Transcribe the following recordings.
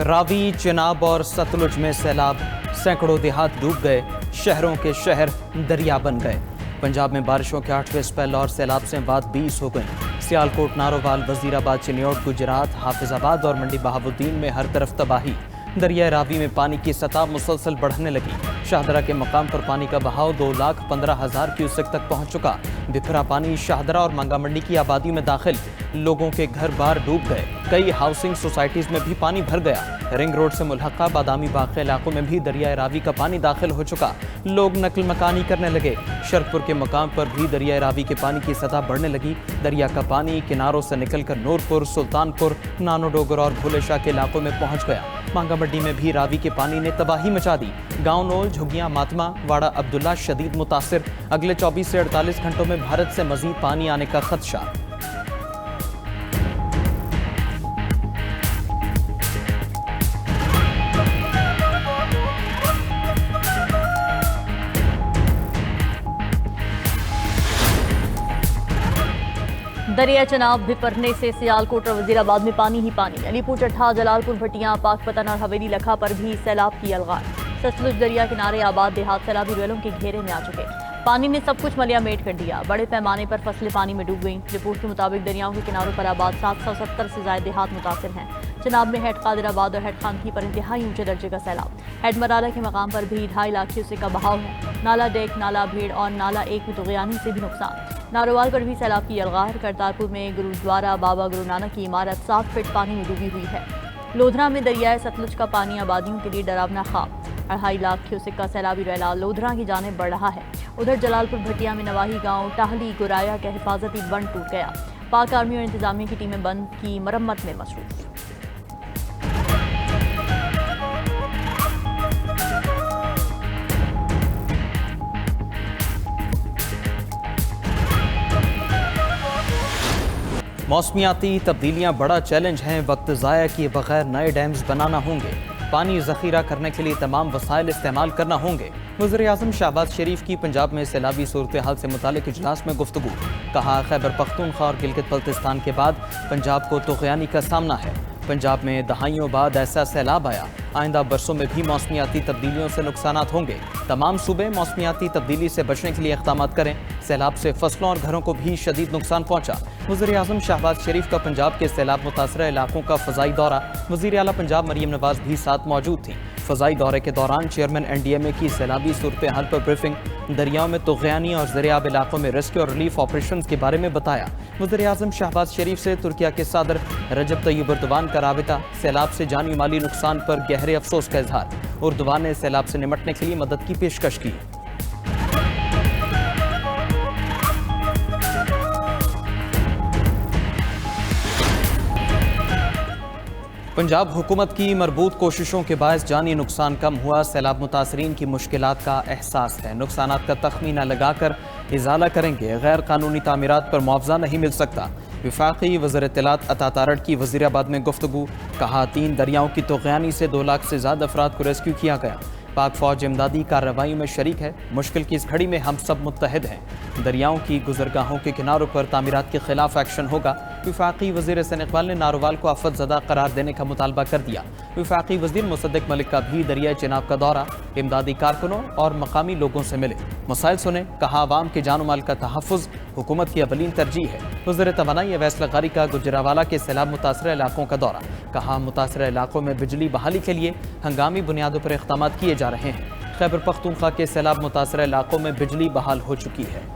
रावी, चिनाब और सतलुज में सैलाब, सैकड़ों देहात डूब गए, शहरों के शहर दरिया बन गए। पंजाब में बारिशों के 8वें स्पेल और सैलाब से अमवात 20 हो गई। सियालकोट, नारोवाल, वजीराबाद, चिन्योट, गुजरात, हाफिजाबाद और मंडी बहाबुद्दीन में हर तरफ तबाही। दरिया रावी में पानी की सतह मुसलसल बढ़ने लगी। शाहदरा के मकाम पर पानी का बहाव 2,15,000 क्यूसेक तक पहुंच चुका। बिखरा पानी शाहदरा और मंगा मंडी की आबादी में दाखिल, लोगों के घर बार डूब गए। कई हाउसिंग सोसाइटीज में भी पानी भर गया। रिंग रोड से मुल्हका बादामी बाग के इलाकों में भी दरिया रावी का पानी दाखिल हो चुका। लोग नकल मकानी करने लगे। शरकपुर के मकाम पर भी दरिया रावी के पानी की सतह बढ़ने लगी। दरिया का पानी किनारों से निकलकर नूरपुर, सुल्तानपुर, नानोडोगर और भोले शाह के इलाकों में पहुंच गया। मांगा मंडी में भी रावी के पानी ने तबाही मचा दी। गांव नोल, झुग्गियां, मातमा, वाड़ा अब्दुल्ला शदीद मुतासिर। अगले 24 से 48 घंटों में भारत से मजीद पानी आने का खदशा। दरिया चिनाब बिपरने से सियालकोट और वजीराबाद में पानी ही पानी। अलीपुर, चट्ठा, जलालपुर, भटियां, पाकपतन और हवेली लखा पर भी सैलाब की अलगार। सतलुज दरिया किनारे आबाद देहात सैलाबी रेलों के घेरे में आ चुके। पानी ने सब कुछ मलियामेट कर दिया। बड़े पैमाने पर फसलें पानी में डूब गईं। रिपोर्ट के मुताबिक दरियाओं के किनारों पर आबाद 770 से ज्यादा देहात मुतासिर हैं। चिनाब में हेड कादिराबाद और हेड खानकी पर इंतहाई ऊंचे दर्जे का सैलाब। हेड मराला के मकाम पर भी 2.5 लाख क्यूसेक का बहाव है। नाला डेक, नाला भीड़ और नाला एक में तुगयानी से भी नुकसान। नारोवाल पर भी सैलाब की अलगार। करतारपुर में गुरुद्वारा बाबा गुरु नानक की इमारत 7 फीट पानी में डूबी हुई है। लोधरा में दरियाए सतलुज का पानी आबादियों के लिए डरावना ख्वाब। 2.5 लाख क्यूसेक का सैलाबी रैला लोधरा की जानिब बढ़ रहा है। उधर जलालपुर भटिया में नवाही गांव टाहली गुराया का हिफाजती बंद टूट गया। पाक आर्मी और इंतजामिया की टीमें बंद की मरम्मत में मसरूफ। मौसमियाती तब्दीलियां बड़ा चैलेंज हैं। वक्त ज़ाया किए बगैर नए डैम्स बनाना होंगे। पानी ज़ख़ीरा करने के लिए तमाम वसाइल इस्तेमाल करना होंगे। वज़ीर-ए-आज़म शहबाज शरीफ की पंजाब में सैलाबी सूरत हाल से मुतालिक इजलास में गुफ्तगू। कहा, खैबर पख्तूनख्वा और गिलगित बल्तिस्तान के बाद पंजाब को तुग़यानी का सामना है। पंजाब में दहाइयों बाद ऐसा सैलाब आया। आइंदा बरसों में भी मौसमियाती तब्दीलियों से नुकसानात होंगे। तमाम सूबे मौसमियाती तब्दीली से बचने के लिए इक़दाम करें। सैलाब से फसलों और घरों को भी शदीद नुकसान पहुंचा। वज़ीर-ए-आज़म शहबाज शरीफ का पंजाब के सैलाब मुतासरा इलाकों का फ़ज़ाई दौरा। वज़ीर आला पंजाब मरियम नवाज भी साथ मौजूद थी। फ़ज़ाई दौरे के दौरान चेयरमैन NDMA की सैलाबी सूरत हाल पर ब्रीफिंग। दरियाओं में तुग़यानी और ज़रियाब इलाकों में रेस्क्यू और रिलीफ ऑपरेशन के बारे में बताया। वज़ीर-ए-आज़म शहबाज शरीफ से तुर्किया के सदर रजब तय्यब एर्दोगान का राबिता। सैलाब से जानी माली नुकसान पर गहरे अफसोस का इजहार। एर्दोगान ने सैलाब से निमटने के लिए मदद की पेशकश की। पंजाब हुकूमत की मरबूत कोशिशों के बायस जानी नुकसान कम हुआ। सैलाब मुतासरीन की मुश्किलात का एहसास है। नुकसानात का तखमीना लगाकर इजाला करेंगे। गैर कानूनी तामीरात पर मुआवजा नहीं मिल सकता। विफाकी वज़ीर इत्तलात अता तारड़ की वज़ीराबाद में गुफ्तगू। कहा, 3 दरियाओं की तुग़यानी से 2 लाख से ज़्यादा अफराद को रेस्क्यू किया गया। पाक फौज इमदादी कार्रवाई में शरीक है। मुश्किल की इस घड़ी में हम सब मुत्तहिद हैं। दरियाओं की गुजरगाहों के किनारों पर तामीरात के खिलाफ एक्शन होगा। विफाकी वज़ीर हसन इकबाल ने नारोवाल को आफत ज़दा करार देने का मुतालबा कर दिया। विफाकी वज़ीर मुसद्दिक मलिक का भी दरिया चिनाब का दौरा। इमदादी कारकुनों और मकामी लोगों से मिले, मसाइल सुने। कहा, आवाम के जान माल का तहफ़्फ़ुज़ हुकूमत की अवलीन तरजीह है। वज़ीर तवानाई अवैस लग़ारी का गुजरावाला के सैलाब मुतासरा इलाकों का दौरा। कहा, मुतासरा इलाकों में बिजली बहाली के लिए हंगामी बुनियादों पर इक़दाम किए जा रहे हैं। खैबर पख्तूनख्वा के सैलाब मुतासरा इलाकों में बिजली बहाल हो चुकी है।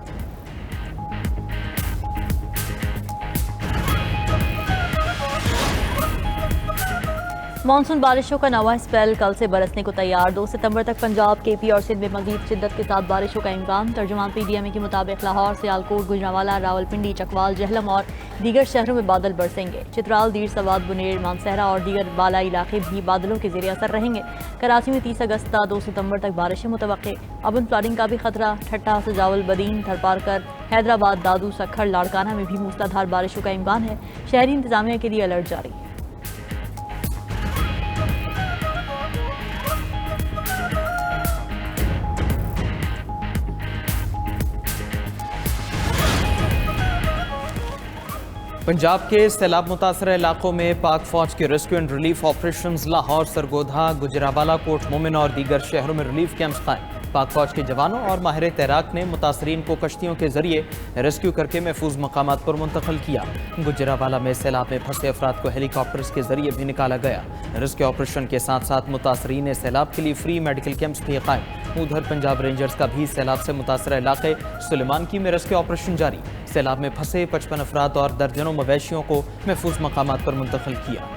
मानसून बारिशों का नवा स्पेल कल से बरसने को तैयार। 2 सितंबर तक पंजाब, KP और सिंध में मजीद शिद्दत के साथ बारिशों का इम्कान। तर्जुमान PDMA के मुताबिक लाहौर, सियालकोट, गुजरांवाला, रावलपिंडी, चकवाल, जहलम और दीगर शहरों में बादल बरसेंगे। चित्राल, दीर सवाद, बुनेर, मानसहरा और दीगर बाला इलाके भी बादलों के ज़ेरे असर रहेंगे। कराची में 30 अगस्त ता 2 सितंबर तक बारिशें मुतवक्के। अबन फ्लडिंग का भी खतरा। ठट्टा, सजावल, बदीन, थरपारकर, हैदराबाद, दादू, सखर, लाड़काना में भी मूसलाधार बारिशों का इम्कान है। शहरी इंतजामिया के लिए अलर्ट जारी। पंजाब के सैलाब मुतासर इलाकों में पाक फौज के rescue and relief operations Lahore, Sargodha, Gujranwala, Kot Momin और दीगर शहरों में रिलीफ कैंप्स कायम। पाक फौज के जवानों और माहिर तैराक ने मुतासरीन को कश्तियों के जरिए रेस्क्यू करके महफूज मकामात पर मुंतकिल किया। गुजरावाला में सैलाब में फंसे अफराद को हेलीकॉप्टर्स के जरिए भी निकाला गया। रेस्क्यू ऑपरेशन के साथ साथ मुतासरीन सैलाब के लिए फ्री मेडिकल कैंप्स भी कायम। उधर पंजाब रेंजर्स का भी सैलाब से मुतासर इलाके सुलेमानकी में रेस्क्यू ऑपरेशन जारी। सैलाब में फंसे 55 अफराद और दर्जनों मवेशियों को महफूज मकामात पर मुंतकिल किया।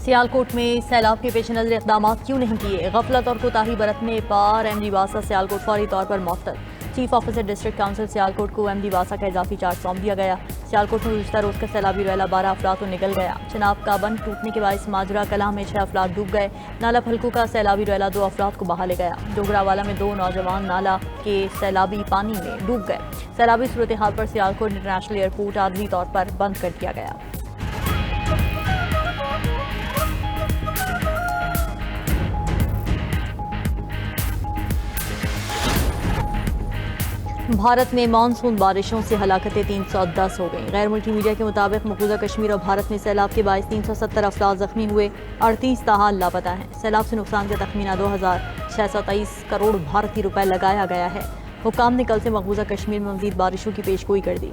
सियालकोट में सैलाब के पेश नजर इकदाम क्यों नहीं किए? गफलत और कोताही बरतने पर एमडी वासा सियालकोट फौरी तौर पर मुअत्तल। Chief officer district council Sialkot को एमडी वासा का इजाफी चार्ज सौंप दिया गया। सियालकोट में गुज़श्ता रोज़ का सैलाबी रैला 12 अफराद तो निकल गया। चिनाब का बंद टूटने के बायस माजरा कलां में 6 अफराद डूब गए। नाला फलकू का सैलाबी रैला 2 अफराद को बहा ले गया। डोगरावाला में 2 नौजवान नाला के सैलाबी पानी में डूब गए। सैलाबी सूरत हाल पर सियालकोट इंटरनेशनल एयरपोर्ट आर्जी तौर पर बंद कर दिया गया। भारत में मानसून बारिशों से हलाकतें 310 हो गई। गैर मुल्की मीडिया के मुताबिक मकबूजा कश्मीर और भारत में सैलाब के बायस 370 अफराद जख्मी हुए, 38 ताहाल लापता हैं। सैलाब से नुकसान का तखमीना 2623 करोड़ भारतीय रुपए लगाया गया है। हुकाम ने कल से मकबूजा कश्मीर में मज़ीद बारिशों की पेशगोई कर दी।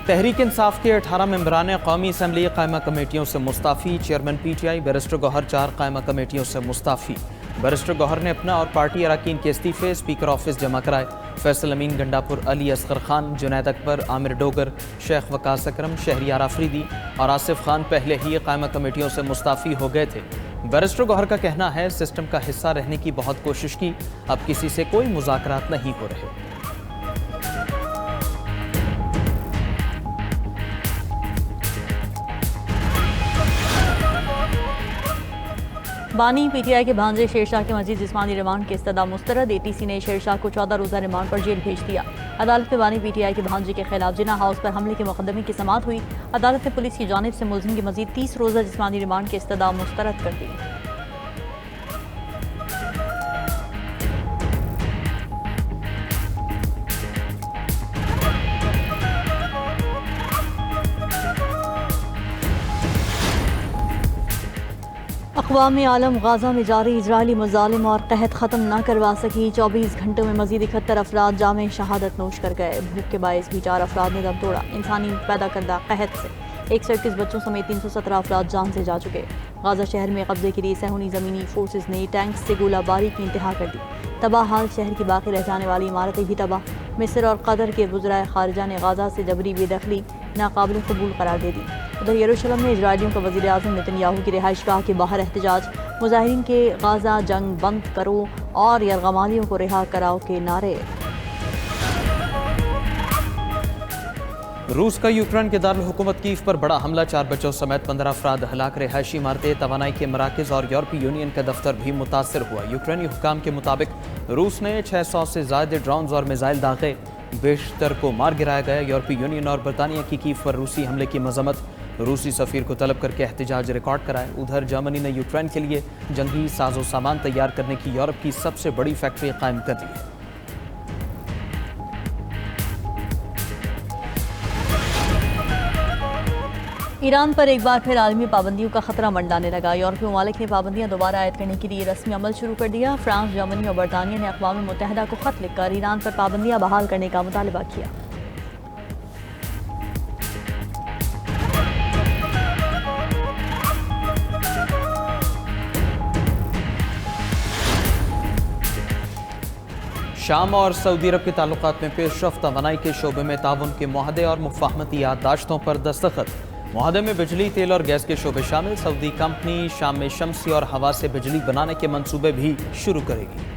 तहरीक इंसाफ के 18 मेंबरान कौमी असम्बली कायमा कमेटियों से मुस्ताफ़ी। चेयरमैन PTI बैरिस्टर गौहर 4 कायमा कमेटियों से मुस्ताफ़ी। बैरिस्टर गौहर ने अपना और पार्टी अरकान के इस्तीफ़े स्पीकर ऑफिस जमा कराए। फैसल अमीन गंडापुर, अली असगर खान, जुनैद अकबर, आमिर डोगर, शेख वकास अकरम, शहरियार आफरीदी और आसिफ खान पहले ही कायमा कमेटियों से मुस्ताफ़ी हो गए थे। बैरिस्टर गौहर का कहना है सिस्टम का हिस्सा रहने की बहुत कोशिश की, अब किसी से कोई मुज़ाकरात नहीं हो रहे। बानी PTI के भांजे शेरशाह के मजीद जिस्मानी रिमांड के इस्तदा मुस्तरद। ATC ने शेरशाह को 14 रोज़ा रिमांड पर जेल भेज दिया। अदालत में बानी PTI के भांजे के खिलाफ जिना हाउस पर हमले के मुकदमे की समाअत हुई। अदालत ने पुलिस की जानिब से मुलजिम की मजीद 30 रोज़ा जिस्मानी रिमांड के इस्तदा मुस्तरद कर दी। अक़वाम आलम गाज़ा में जारी इजरायली मज़ालिम और कहत ख़त्म न करवा सकी। 24 घंटों में मज़ीद 71 अफराद जामे शहादत नोश कर गए। भूख के बायस भी 4 अफराद ने दम तोड़ा। इंसानी पैदा करदा कहत से 121 बच्चों समेत 317 अफराद जान से जा चुके। गाज़ा शहर में कब्जे के लिए सहूनी ज़मीनी फोर्सेज ने टैंक से गोलाबारी की इंतहा कर दी। तबाह हाल शहर की बाकी रह जाने वाली इमारतें भी तबाह। मिस्र और कतर के वज़राए ख़ारिजा ने गाज़ा से जबरी बेदखली नाकाबिल कबूल करार दे दी। उधर यरूशलेम में इजरायलियों का वज़ीर आज़म नेतन्याहू की रिहाइशगाह के बाहर एहतजाज। मुजाहिरीन के गाज़ा जंग बंद करो और यरगमालियों को रिहा कराओ के नारे। रूस का यूक्रेन के दारुल हुकूमत कीव पर बड़ा हमला, 4 बच्चों समेत 15 अफराद हलाक। रिहायशी इमारतें, तवानाई के मराकज और यूरोपीय यूनियन का दफ्तर भी मुतासर हुआ। यूक्रेनी हुकाम के मुताबिक रूस ने 600 से ज़्यादा ड्रोन्स और मिसाइल दागे, बेशतर को मार गिराया गया। यूरोपीय यूनियन और बरतानिया की कीव पर रूसी हमले की मजम्मत। रूसी सफ़ीर को तलब करके एहतजाज रिकॉर्ड कराए। उधर जर्मनी ने यूक्रेन के लिए जंगी साजो सामान तैयार करने की यूरोप की सबसे बड़ी फैक्ट्री कायम कर दी है। ईरान पर एक बार फिर आलमी पाबंदियों का खतरा मंडलाने लगा। यूरोपीय ममालिक ने पाबंदियां दोबारा आयद करने के लिए रस्मी अमल शुरू कर दिया। फ्रांस, जर्मनी और बरतानिया ने अक़वाम मुत्तहिदा को खत लिखकर ईरान पर पाबंदियां बहाल करने का मुतालबा किया। शाम और सऊदी अरब के ताल्लुकात में पेशरफ्त, तवानाई के शोबे में ताउन के मुआहदे और मुफाहमती याददाश्तों पर दस्तखत। मुआहदे में बिजली, तेल और गैस के शोबे शामिल। सऊदी कंपनी शाम में शमसी और हवा से बिजली बनाने के मंसूबे भी शुरू करेगी।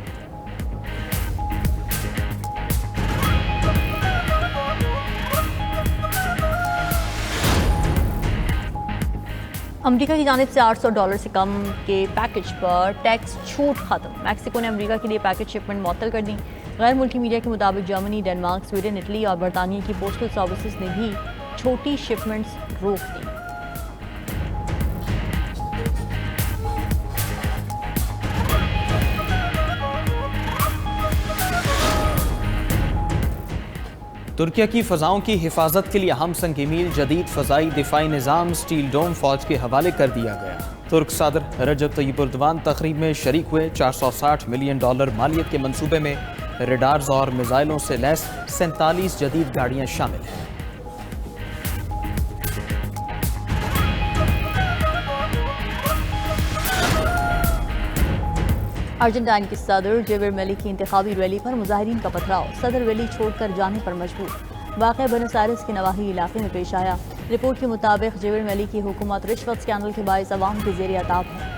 अमेरिका की जानिब से $800 से कम के पैकेज पर टैक्स छूट खत्म। मैक्सिको ने अमेरिका के लिए पैकेज शिपमेंट मुअत्तल कर दी। गैर मुल्की मीडिया के मुताबिक जर्मनी, डेनमार्क, स्वीडन, इटली और बरतानिया की पोस्टल सर्विसेज ने भी छोटी शिपमेंट्स रोक दी। तुर्किया की फ़ज़ाओं की हिफाजत के लिए हम संग मील जदीद फ़ज़ाई दिफाई निज़ाम स्टील डोम फ़ौज के हवाले कर दिया गया। तुर्क सदर रजब तय्यिप एर्दोगान तकरीब में शरीक हुए। $460 मिलियन मालियत के मंसूबे में रेडार्स और मिसाइलों से लैस 47 जदीद गाड़ियाँ शामिल हैं। अर्जेंटाइन के सदर जेवियर मिली की इंतखाबी रैली पर मुजाहिरीन का पथराव। सदर रैली छोड़कर जाने पर मजबूर। वाक़या बुएनोस आयर्स के नवाही इलाके में पेश आया। रिपोर्ट के मुताबिक जेवियर मिली की हुकूमत रिश्वत स्कैंडल के बायस अवाम के ज़ेर अताब है।